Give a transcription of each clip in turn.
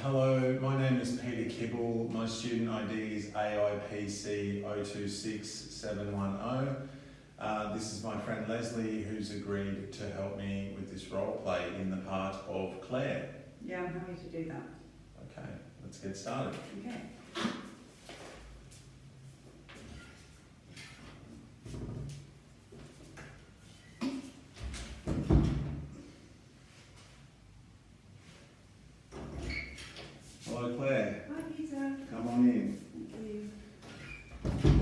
Hello, my name is Peter Kibble. My student ID is AIPC 026710. This is my friend Leslie, who's agreed to help me with this role play in the part of Claire. Yeah, I'm happy to do that. Okay, let's get started. Okay. Hello Claire, Hi Peter. come on in. Thank you.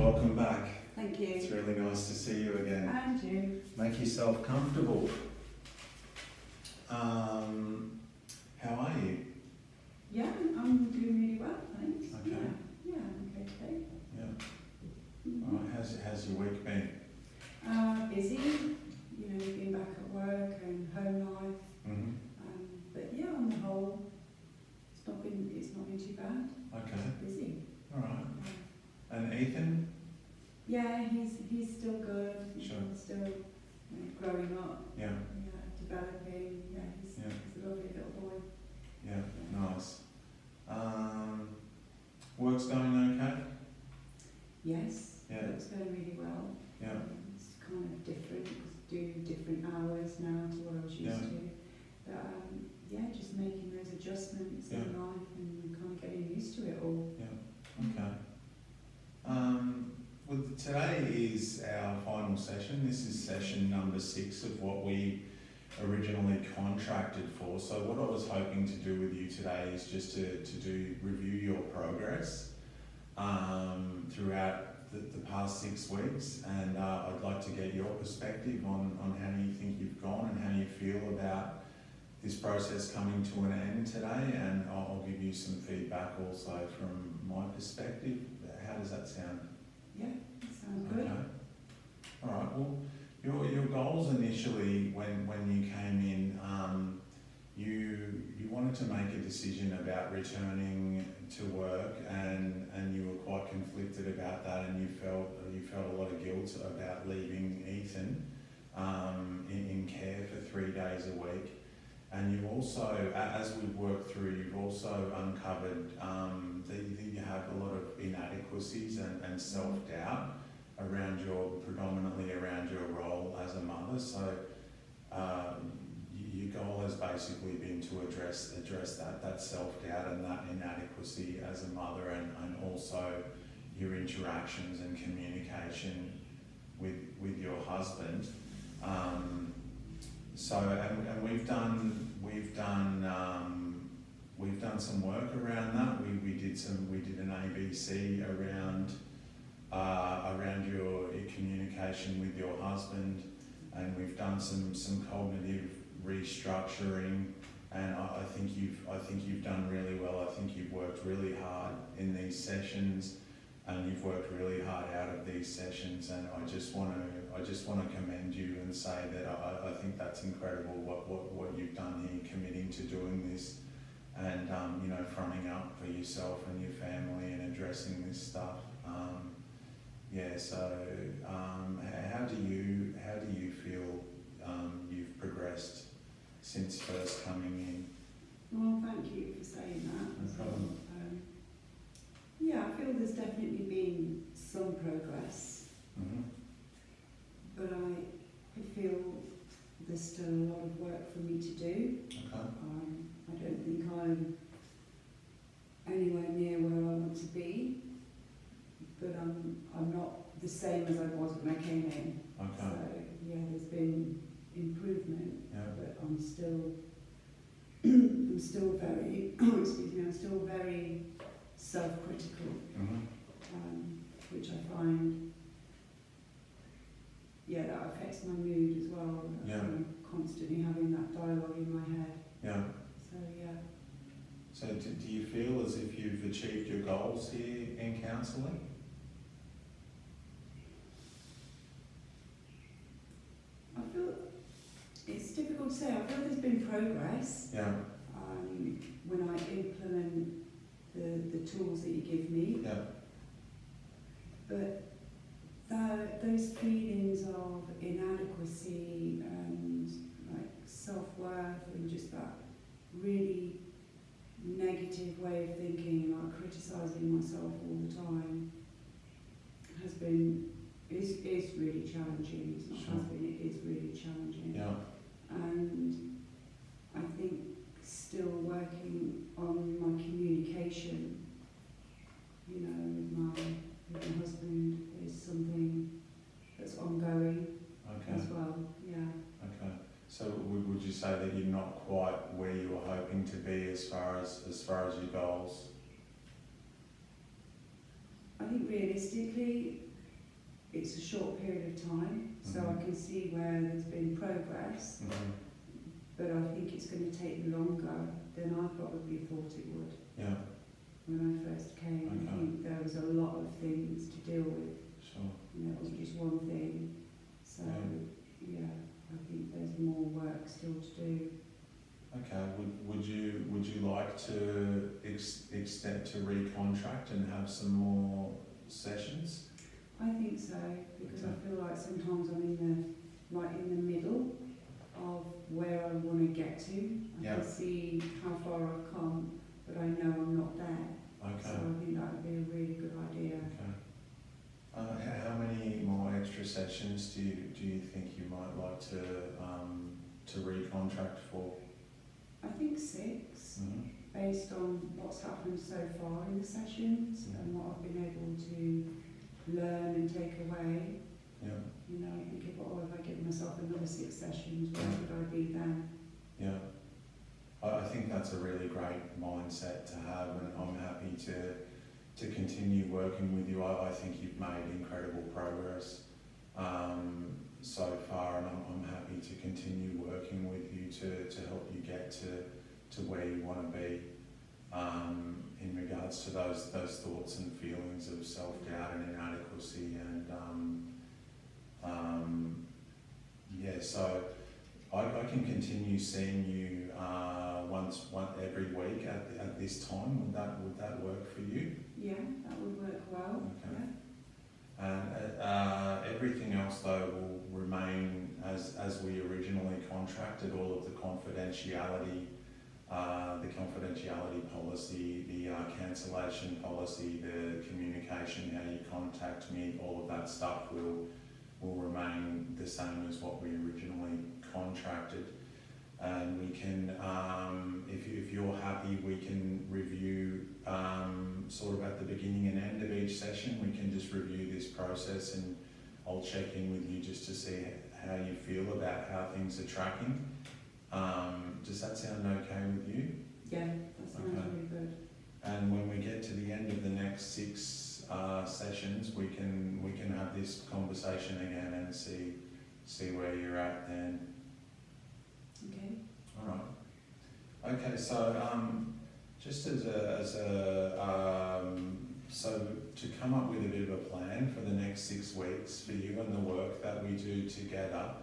Welcome back. Thank It's you. really nice to see you again. And you. Make yourself comfortable. How are you? Yeah, I'm doing really well, thanks. Okay. Yeah, I'm okay today. Yeah. All right. How's your week been? Busy, being back at work and home life. Mm-hmm. But yeah, on the whole, it's not been too bad. Okay. Busy. All right. And Ethan? Yeah, he's still good. Sure. He's still growing up. Yeah. Yeah, developing. Yeah, he's a lovely little boy. Yeah. Nice. Work's going okay? Yes. Yeah. It's going really well. Yeah. It's kind of different, do different hours now to what I was used to. But just making those adjustments in life and kind of getting used to it all. Okay. Well, today is our final session. This is session number 6 of what we originally contracted for. So what I was hoping to do with you today is just to review your progress throughout the past 6 weeks, and I'd like to get your perspective on how you think you've gone and how you feel about this process coming to an end today, and I'll give you some feedback also from my perspective. How does that sound? Yeah, that sounds good. Okay. All right. Well, your goals initially when you came in, you wanted to make a decision about returning to work, and you were quite conflicted about that, and you felt a lot of guilt about leaving Ethan in care for 3 days a week. And you also, as we've worked through, you've also uncovered that you have a lot of inadequacies and self-doubt predominantly around your role as a mother. So your goal has basically been to address that self-doubt and that inadequacy as a mother, and also your interactions and communication with your husband. And we've done some work around that. We did an ABC around your communication with your husband, and we've done some cognitive restructuring. And I think you've done really well. I think you've worked really hard in these sessions, and you've worked really hard out of these sessions. And I just want to commend you and say that I think that's incredible what you've done here, committing to doing this, and fronting up for yourself and your family and addressing this stuff. How do you feel you've progressed since first coming in? Well, thank you for saying that. No problem. I feel there's definitely been some progress, Mm-hmm. but I feel there's still a lot of work for me to do. Okay. I don't think I'm anywhere near where I want to be, but I'm not the same as I was when I came in. Okay. So there's been improvement, Yeah. but I'm still very I'm still very self-critical, Mm-hmm. which I find that affects my mood as well. Yeah. I'm constantly having that dialogue in my head. Yeah. So So do you feel as if you've achieved your goals here in counselling? I feel it's difficult to say. I feel there's been progress Yeah. when I implement the tools that you give me. Yeah. But those feelings of inadequacy and like self-worth and just that really negative negative way of thinking, like criticising myself all the time, is really challenging. It's not Sure. has been, it is really challenging. Yeah. And I think still working on my communication, you know, with my husband is something that's ongoing Okay. as well. Yeah. Okay. So would you say that you're not quite where you were hoping to be as far as your goals? I think realistically, it's a short period of time, so Mhm. I can see where there's been progress, Mm-hmm. but I think it's going to take longer than I probably thought it would Yeah. when I first came. Okay. I think there was a lot of things to deal with, Sure. and it wasn't just one thing. So, yeah, I think there's more work still to do. Okay. Would you like to extend to recontract and have some more sessions? I think so, because I Okay. feel like sometimes I'm right in the middle of where I want to get to. I Yeah. can see how far I've come, but I know I'm not there. Okay. So I think that would be a really good idea. Okay. How many more extra sessions do you think you might like to recontract for? I think 6, Mm-hmm. based on what's happened so far in the sessions and what I've been able to learn and take away. Yeah. You know, I think if I give myself another 6 sessions, where would I be then? Yeah. I think that's a really great mindset to have, and I'm happy to continue working with you. I think you've made incredible progress so far, and I'm happy to continue working with you to help you get to where you want to be in regards to those thoughts and feelings of self-doubt and inadequacy, and so I can continue seeing you once every week at this time. Would that work for you? Yeah, that would work well. Okay. Yeah. And everything else though will remain as we originally contracted. All of the confidentiality policy, the cancellation policy, the communication, how you contact me, all of that stuff will remain the same as what we originally contracted. And we can, if you're happy, we can review sort of at the beginning and end of each session. We can just review this process, and I'll check in with you just to see how you feel about how things are tracking. Does that sound okay with you? Yeah, that sounds Okay. really good. And when we get to the end of the next 6 sessions, we can have this conversation again and see where you're at then. Okay. All right. Okay. So just so to come up with a bit of a plan for the next 6 weeks for you and the work that we do together.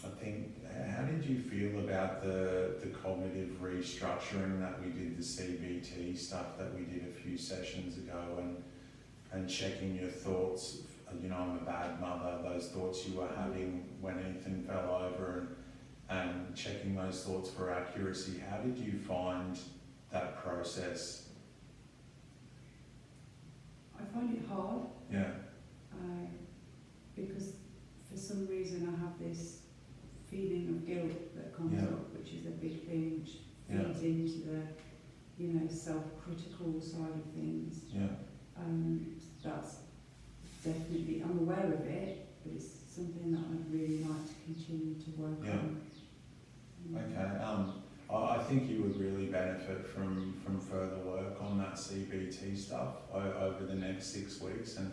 I think, how did you feel about the cognitive restructuring that we did, the CBT stuff that we did a few sessions ago, and checking your thoughts? You know, I'm a bad mother, those thoughts you were having when Ethan fell over, and checking those thoughts for accuracy. How did you find that process? I find it hard Yeah. because for some reason I have this feeling of guilt that comes Yeah. up, which is a big thing, which Yeah. feeds into the, self-critical side of things. Yeah. That's definitely, I'm aware of it, but it's something that I'd really like to continue to work Yeah. on. Okay. I think you would really benefit from further work on that CBT stuff over the next 6 weeks, and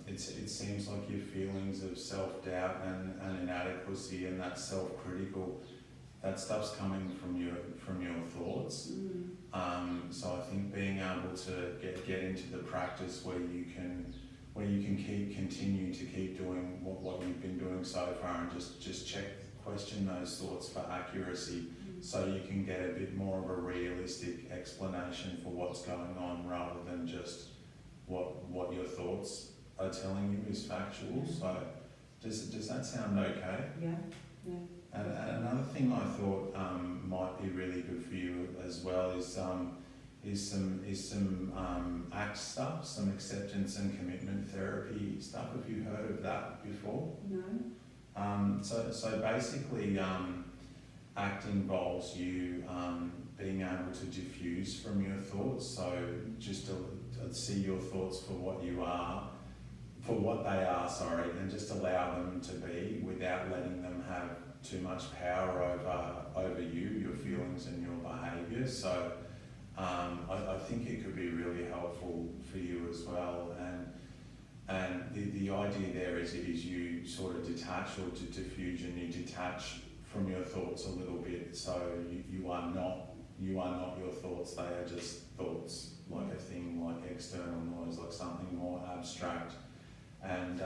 it seems like your feelings of self-doubt and inadequacy and that self-critical, that stuff's coming from your thoughts. So I think being able to get into the practice where you can continue to keep doing what you've been doing so far, and just question those thoughts for accuracy, so you can get a bit more of a realistic explanation for what's going on, rather than just what your thoughts are telling you is factual. So does that sound okay? Yeah, yeah. And another thing I thought might be really good for you as well is some ACT stuff, some acceptance and commitment therapy stuff. Have you heard of that before? No. So basically, ACT involves you being able to diffuse from your thoughts. So just to see your thoughts for what they are, and just allow them to be without letting them have too much power over you, your feelings and your behaviour. So I think it could be really helpful for you as well. And the idea there is you sort of detach or to diffuse, and you detach from your thoughts a little bit. So you are not your thoughts. They are just thoughts, like a thing, like external noise, like something more abstract. And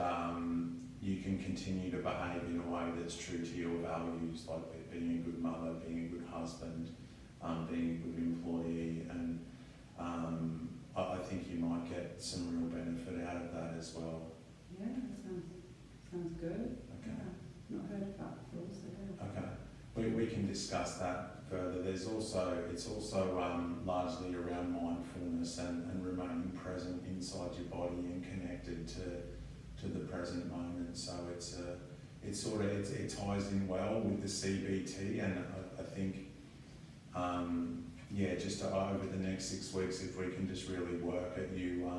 you can continue to behave in a way that's true to your values, like being a good mother, being a good husband, being a good employee, and I think you might get some real benefit out of that as well. Yeah, that sounds good. Okay. Yeah, not heard of that before, so yeah. Okay. We can discuss that further. It's also largely around mindfulness and remaining present inside your body and connected to the present moment. So it ties in well with the CBT, and I think just over the next 6 weeks, if we can just really work at you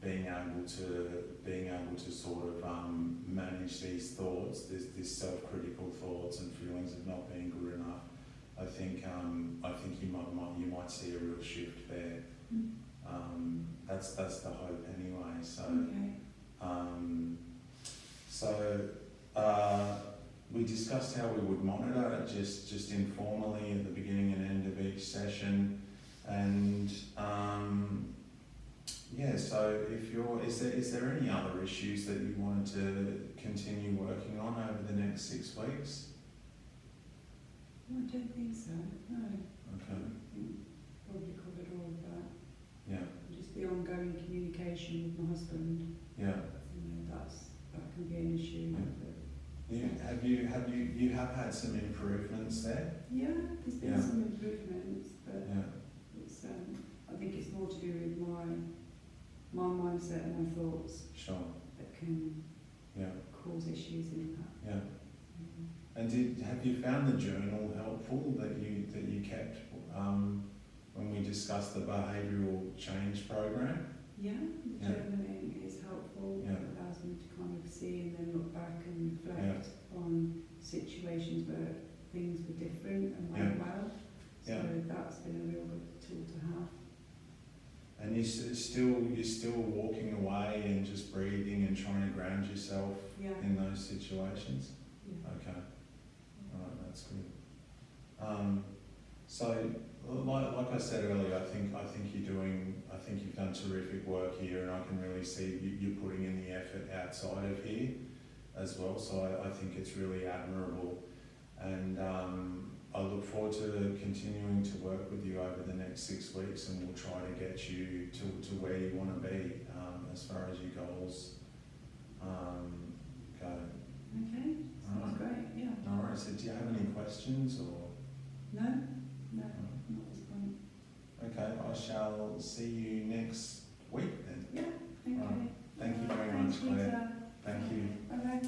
being able to sort of manage these thoughts, this self-critical thoughts and feelings of not being good enough, I think you might see a real shift there. That's the hope anyway. So. Okay. We discussed how we would monitor it just informally at the beginning and end of each session, and so is there any other issues that you wanted to continue working on over the next 6 weeks? No, I don't think so. No. Okay. I think probably covered all of that. Yeah. Just the ongoing communication with my husband. Yeah. That can be an issue. Yeah. You have had some improvements there? Yeah, there's been some improvements, but it's I think it's more to do with my mindset and my thoughts. Sure. That can cause issues in that. Yeah. And have you found the journal helpful that you kept when we discussed the behavioural change program? Yeah, the journaling is helpful. Yeah. It allows me to kind of see and then look back and reflect on situations where things were different and went well. So that's been a real good tool to have. And you're still walking away and just breathing and trying to ground yourself in those situations? Yeah. Okay. All right, that's good. So, like I said earlier, I think you've done terrific work here, and I can really see you're putting in the effort outside of here as well. So I think it's really admirable, and I look forward to continuing to work with you over the next 6 weeks, and we'll try to get you to where you want to be as far as your goals go. Okay, sounds great. Yeah. All right. So, do you have any questions or? No, not at this point. Okay, I shall see you next week then. Yeah, okay. Thank you very much, Claire. Thank you. Bye bye.